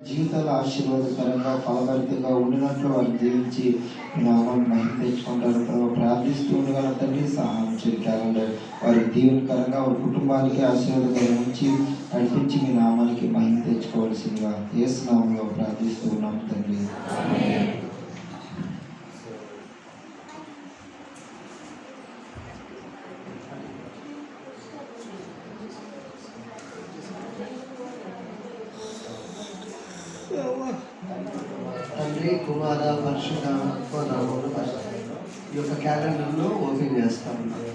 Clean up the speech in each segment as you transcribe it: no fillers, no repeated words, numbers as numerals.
జీవితాలు ఆశీర్వాదకరంగా ఫలభరితంగా ఉండినట్లు వారిని దీవించి నామాన్ని మహిమ తెచ్చుకుంటారు. ప్రార్థిస్తూ ఉండగల తండ్రి సహాయం చేయాలంటే వారి దీవెనకరంగా వారి కుటుంబానికి ఆశీర్వాదకరం ఉంచి నడిపించి మీ నామానికి మహిమ తెచ్చుకోవాల్సిందిగా యేసు నామంలో ప్రార్థిస్తూ ఉన్నాం తండ్రి. తండ్రి కుమార పరిశుద్ధ నామములు ఈ యొక్క క్యాలెండర్ను ఓపెన్ చేస్తా ఉన్నాను.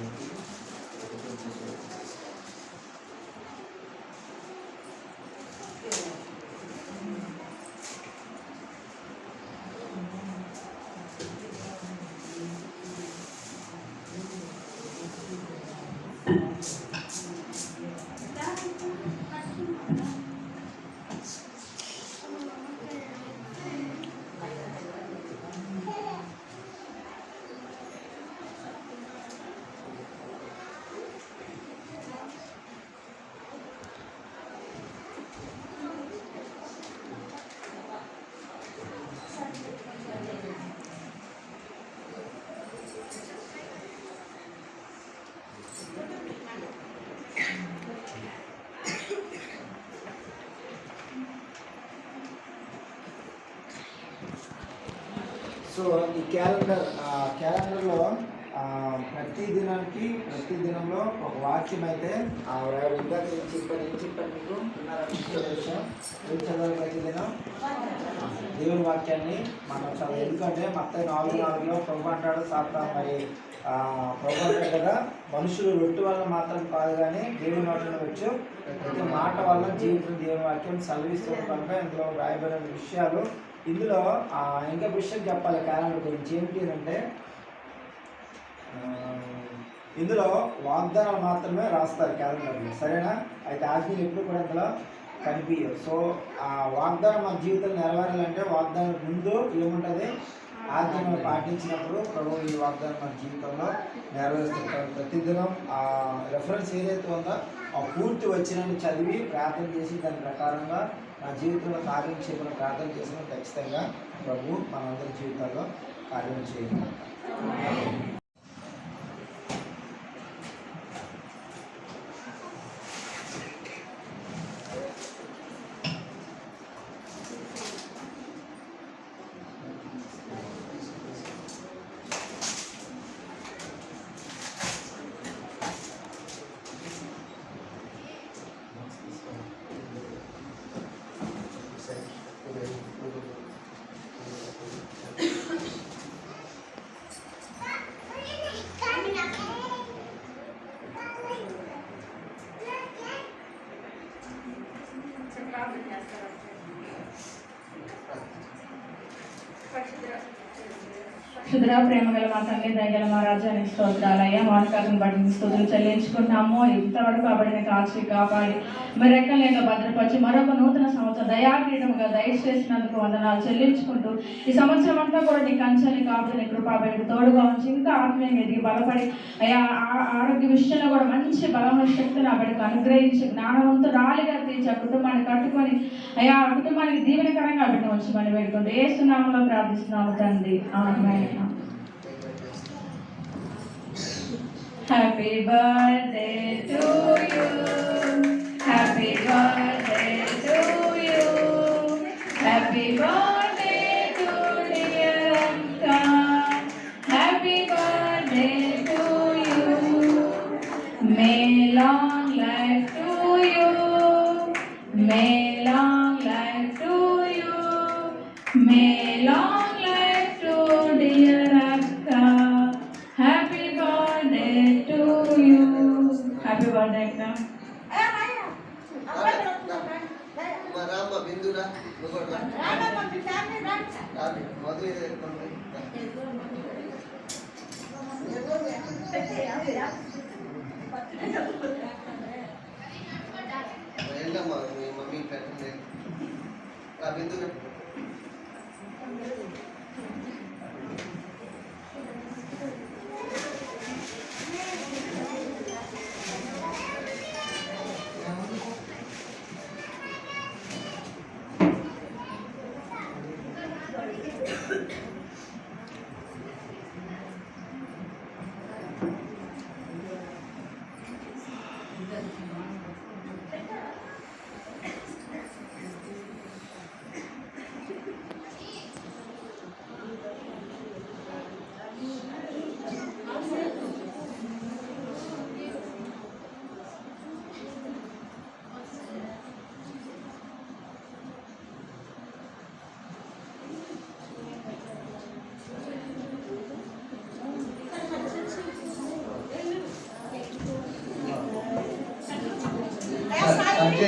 సో ఈ క్యాలెండర్లో ప్రతి దినంలో ఒక వాక్యం అయితే ఇందాక చెప్పాను మీకు ఏం చదవాలి ప్రతి దినం దేవుని వాక్యాన్ని మనం చదవాలి. ఎందుకంటే మత్తయి 4:4 ప్రభు అంటాడు మరి ప్రభు అంటాడు కదా, మనుషులు రొట్టె వల్ల మాత్రం కాదు కానీ దేవుని నోట్ల వచ్చు ప్రతి మాట వల్ల జీవితం దేవుని వాక్యం సెలవిస్తుంది కనుక ఇందులో రాయబడిన విషయాలు. ఇందులో ఇంకా విషయం చెప్పాలి క్యాలెండర్ గురించి ఏంటి అంటే ఇందులో వాగ్దానాలు మాత్రమే రాస్తారు క్యాలెండర్లో, సరేనా? అయితే ఆజ్ఞలు ఎప్పుడు కూడా ఇందులో కనిపించవు. సో ఆ వాగ్దానం మన జీవితంలో నెరవేరాలంటే వాగ్దానం ముందు ఏముంటుంది, ఆజ్ఞను పాటించినప్పుడు ప్రభు ఈ వాగ్దానం మన జీవితంలో నెరవేరుస్తుంటారు. ప్రతిదినం ఆ రెఫరెన్స్ ఏదైతే ఉందో ఆ పూర్తి వచ్చినని చదివి ప్రార్థన చేసి దాని ప్రకారంగా నా జీవితంలో కార్యం చేయమని ప్రార్థన చేసిన ఖచ్చితంగా ప్రభు మనందరి జీవితాల్లో కార్యం చేయాలి. క్షుద్ర ప్రేమ గల మా తండ్రి దయగల మా రాజ్యానికి స్తోత్రాలయ్యా. వానకాలను బట్టి స్తుతులు చెల్లించుకుంటున్నాము. ఇంతవరకు కాబట్టి కాచి కాపాడి మరి రెక్కలేక భద్రపరిచి మరొక నూతన సంవత్సరం దయాక్రీడముగా దయచేసినందుకు వందనాలు చెల్లించుకుంటూ ఈ సంవత్సరం అంతా కూడా నీ కంచెని కాపుని కృపాబడికి తోడుగా ఉంచి ఇంకా ఆత్మీయంగా ఎదిగి బలపడి అయ్యా ఆరోగ్య విషయంలో కూడా మంచి బలమైన శక్తి నా బిడ్డకు అనుగ్రహించి జ్ఞానవంతురాలిగా తీర్చి ఆ కుటుంబాన్ని కట్టుకొని అయ్యా ఆ కుటుంబానికి దీవెనకరంగా బిడ్డ ఉంచి మనం పెట్టుకుంటూ యేసు నామములో ప్రార్థిస్తున్నాము తండ్రి, ఆమేన్. Happy birthday to you. Happy birthday to you. Happy birthday to dear Akka. Happy birthday to you. May long life to you. May long life to you. May long life to dear Akka. Happy birthday to you. Happy birthday Akka. Rama బిందురా ఏంటమ్మా మీ mummy పెట్టండి బిందురా.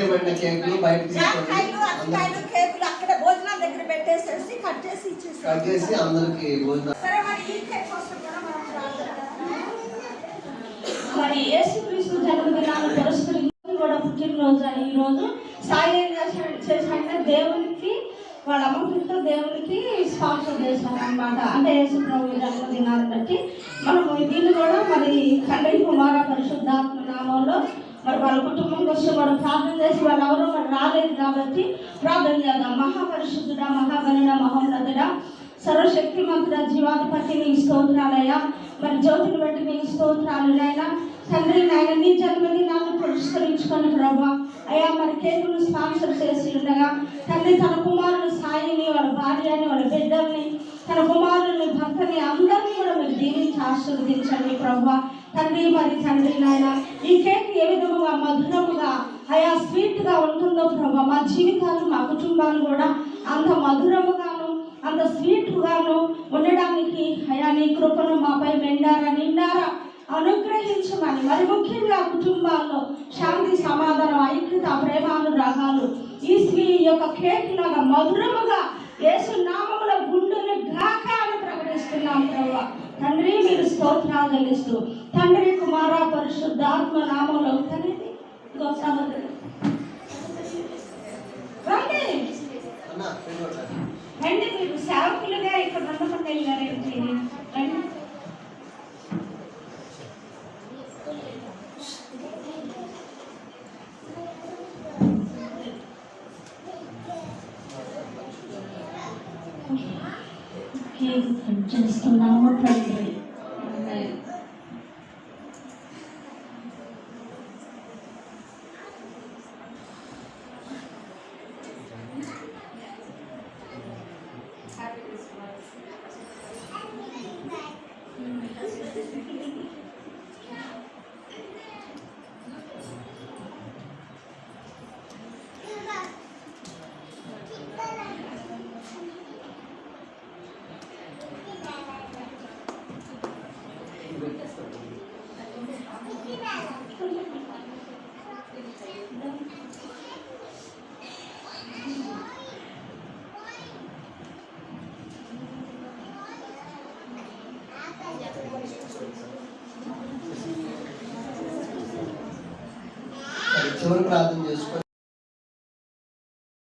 చేయబడిన కేకులు బయట తీసుకొని జామకాయలు, అరటికాయలు, కేకులు అక్కడ భోజనాల దగ్గర పెట్టేసేసి కట్ చేసి ఇచ్చేసారు. కట్ చేసి అందరికి భోజనం. సరే మరి ఈ కేక్ కోసం కూడా మనం ప్రార్థన. మరి యేసుక్రీస్తు జన్మదినాన్ని పురస్కరించి కూడా పుట్టినరోజు అని ఈ రోజు సాయి ఏం చేశాడంటే దేవునికి వాళ్ళ అమ్మకితో దేవునికి స్పాన్సర్ చేశారనమాట. అంటే యేసు ప్రభు జన్మదినాన్ని బట్టి మనము దీన్ని కూడా మరి తండ్రి కుమార పరిశుద్ధాత్మ నామంలో మరి వాళ్ళ కుటుంబం కోసం మనం ప్రార్థన చేసి వాళ్ళు ఎవరో మరి రాలేదు కాబట్టి ప్రార్థన చేద్దాం. మహాపరిశుద్ధుడా, మహాగణుడ, మహోన్నతుడా, సర్వశక్తిమంతుడ, జీవాధిపతి నీ స్తోత్రాలయ్యా. మరి జ్యోతిని బట్టి నీ స్తోత్రాలు నాయన. తండ్రి నాయన నీ జన్మదినాన్ని పురస్కరించుకొని ప్రభా అయ్యా మరి కేకును స్పాన్సర్ చేసి ఉండగా తండ్రి తన కుమారుని సాయిని, వాళ్ళ భార్యని, వాళ్ళ బిడ్డల్ని, తన కుమారుని, భర్తని అందరినీ కూడా మీరు దీవించి ఆశీర్వదించండి ప్రభా. తండ్రి మరి తండ్రి నాయన ఈ కేక్ ఏ విధముగా మధురముగా అయా స్వీట్గా ఉంటుందో ప్రభా మా జీవితాలు, మా కుటుంబాలు కూడా అంత మధురముగాను అంత స్వీట్గాను ఉండడానికి అయా నీ కృపను మాపై నిండారా అనుగ్రహించమని, మరి ముఖ్యంగా కుటుంబాల్లో శాంతి, సమాధానం, ఐక్యత, ప్రేమానురాగాలు ఈ యొక్క కేక్ లాగా మధురముగా యేసు నామముల గుండెను గాక అని ప్రకటిస్తున్నాం ప్రభా. తండ్రి మీరు స్తోత్రాలు చెల్లిస్తూ తండ్రి కుమార పరిశుద్ధాత్మ నామంలో తండ్రి రండి మీరు సేవకులుగా ఇక్కడ ఉండకుండా వెళ్ళారేంటి రండి. చేస్తున్నాము తండ్రి. చివరి ప్రార్థన చేసుకొని